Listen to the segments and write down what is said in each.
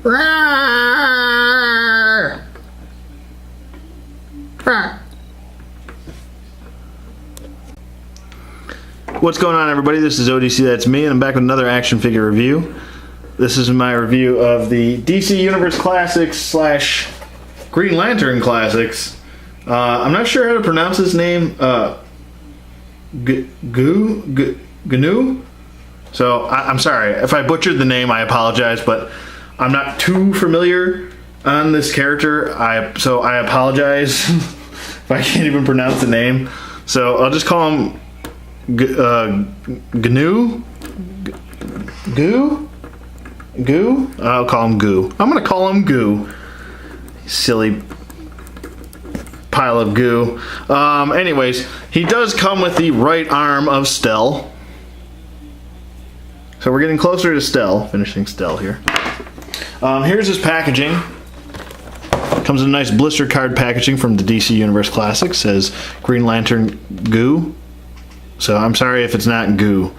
What's going on, everybody? This is ODC, that's me, and I'm back with another action figure review. This is my review of the DC Universe Classics / Green Lantern Classics. I'm not sure how to pronounce his name. Gnu? So, I'm sorry. If I butchered the name, I apologize, but I'm not too familiar on this character, so I apologize if I can't even pronounce the name. So, I'll just call him Gnu? Goo? I'll call him Goo. I'm gonna call him Goo. Silly pile of goo. Anyways, he does come with the right arm of Stell. So we're getting closer to Stell, finishing Stell here. Here's his packaging. Comes in a nice blister card packaging from the DC Universe Classics. Says Green Lantern Goo. So I'm sorry if it's not Goo.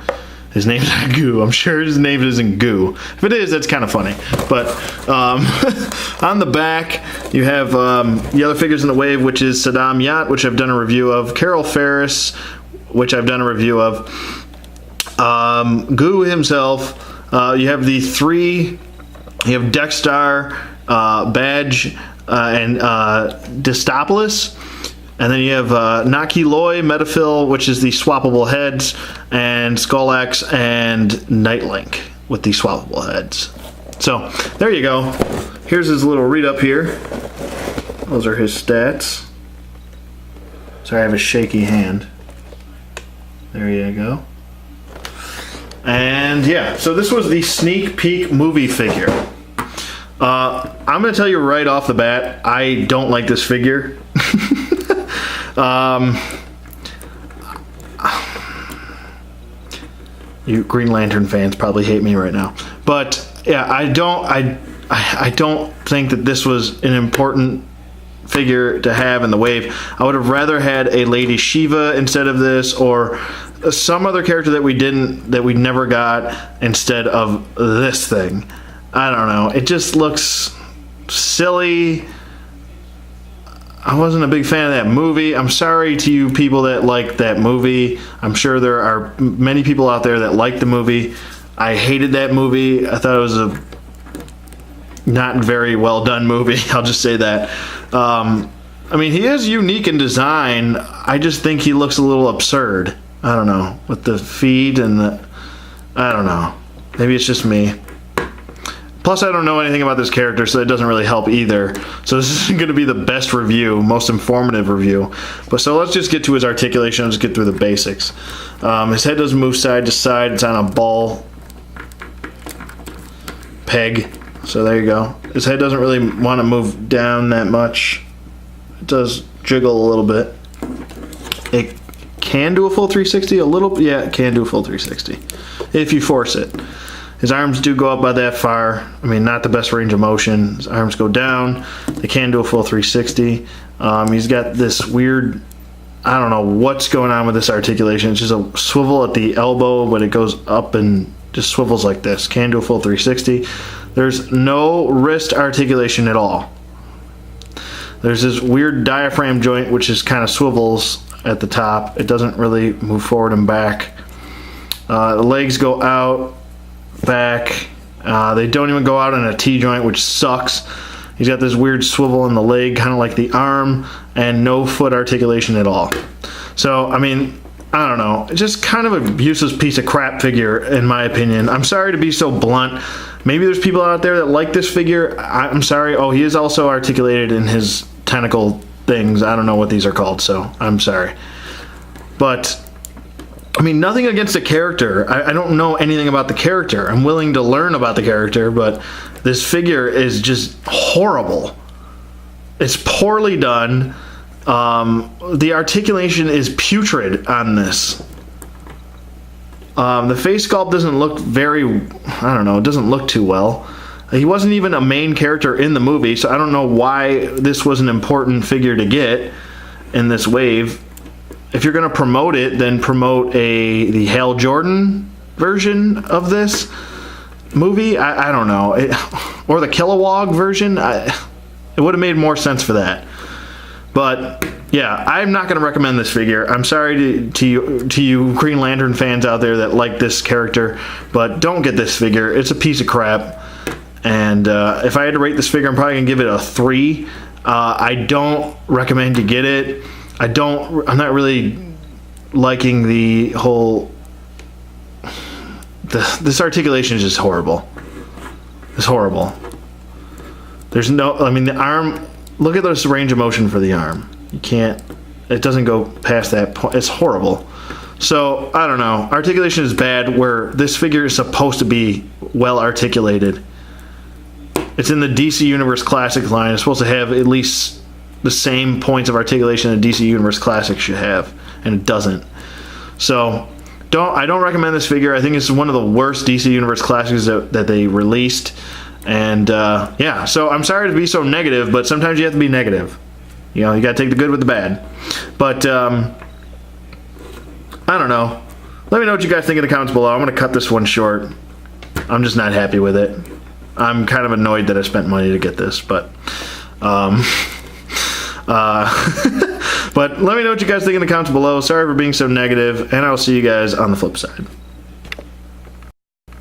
His name's not Goo. I'm sure his name isn't Goo. If it is, that's kind of funny. But on the back, you have the other figures in the wave, which is Saddam Yacht, which I've done a review of. Carol Ferris, which I've done a review of. Goo himself. You have the three. You have Dexter, Badge, and Distopoulos. And then you have Naki Loy, Metaphil, which is the swappable heads, and Skullax and Nightlink with the swappable heads. So, there you go. Here's his little read-up here. Those are his stats. Sorry, I have a shaky hand. There you go. And yeah, so this was the sneak peek movie figure. I'm going to tell you right off the bat, I don't like this figure. You Green Lantern fans probably hate me right now, but yeah, I don't think that this was an important figure to have in the wave. I would have rather had a Lady Shiva instead of this, or some other character that we never got instead of this thing. I don't know. It just looks silly. I wasn't a big fan of that movie. I'm sorry to you people that like that movie. I'm sure there are many people out there that like the movie. I hated that movie. I thought it was a not very well done movie. I'll just say that. I mean, he is unique in design. I just think he looks a little absurd. I don't know. With the feet and the... I don't know. Maybe it's just me. Plus, I don't know anything about this character, so it doesn't really help either. So this isn't going to be the best review, most informative review. But so let's just get to his articulation. Let's get through the basics. His head doesn't move side to side. It's on a ball peg. So there you go. His head doesn't really want to move down that much. It does jiggle a little bit. It can do a full 360 a little. Yeah, it can do a full 360 if you force it. His arms do go up by that far. I mean, not the best range of motion. His arms go down. They can do a full 360. He's got this weird, I don't know what's going on with this articulation. It's just a swivel at the elbow, but it goes up and just swivels like this. Can do a full 360. There's no wrist articulation at all. There's this weird diaphragm joint, which is kind of swivels at the top. It doesn't really move forward and back. The legs go out, back. They don't even go out in a T-joint, which sucks. He's got this weird swivel in the leg, kind of like the arm, and no foot articulation at all. So, I mean, I don't know. It's just kind of a useless piece of crap figure, in my opinion. I'm sorry to be so blunt. Maybe there's people out there that like this figure. I'm sorry. Oh, he is also articulated in his tentacle things. I don't know what these are called, so I'm sorry. But I mean, nothing against the character. I don't know anything about the character. I'm willing to learn about the character, but this figure is just horrible. It's poorly done. The articulation is putrid on this. The face sculpt doesn't look very, I don't know, it doesn't look too well. He wasn't even a main character in the movie, so I don't know why this was an important figure to get in this wave. If you're going to promote it, then promote the Hal Jordan version of this movie. I don't know. or the Kilowog version. It would have made more sense for that. But yeah, I'm not going to recommend this figure. I'm sorry to you Green Lantern fans out there that like this character, but don't get this figure. It's a piece of crap. And if I had to rate this figure, I'm probably going to give it a 3. I don't recommend you get it. I'm not really liking the whole... This articulation is just horrible. It's horrible. There's no... I mean, the arm... Look at this range of motion for the arm. You can't... It doesn't go past that point. It's horrible. So, I don't know. Articulation is bad where this figure is supposed to be well articulated. It's in the DC Universe Classic line. It's supposed to have at least the same points of articulation that DC Universe Classic should have, and it doesn't. So, I don't recommend this figure. I think it's one of the worst DC Universe Classics that they released. And, yeah, so I'm sorry to be so negative, but sometimes you have to be negative. You know, you gotta take the good with the bad. But, I don't know. Let me know what you guys think in the comments below. I'm gonna cut this one short. I'm just not happy with it. I'm kind of annoyed that I spent money to get this, but but let me know what you guys think in the comments below. Sorry for being so negative, and I'll see you guys on the flip side.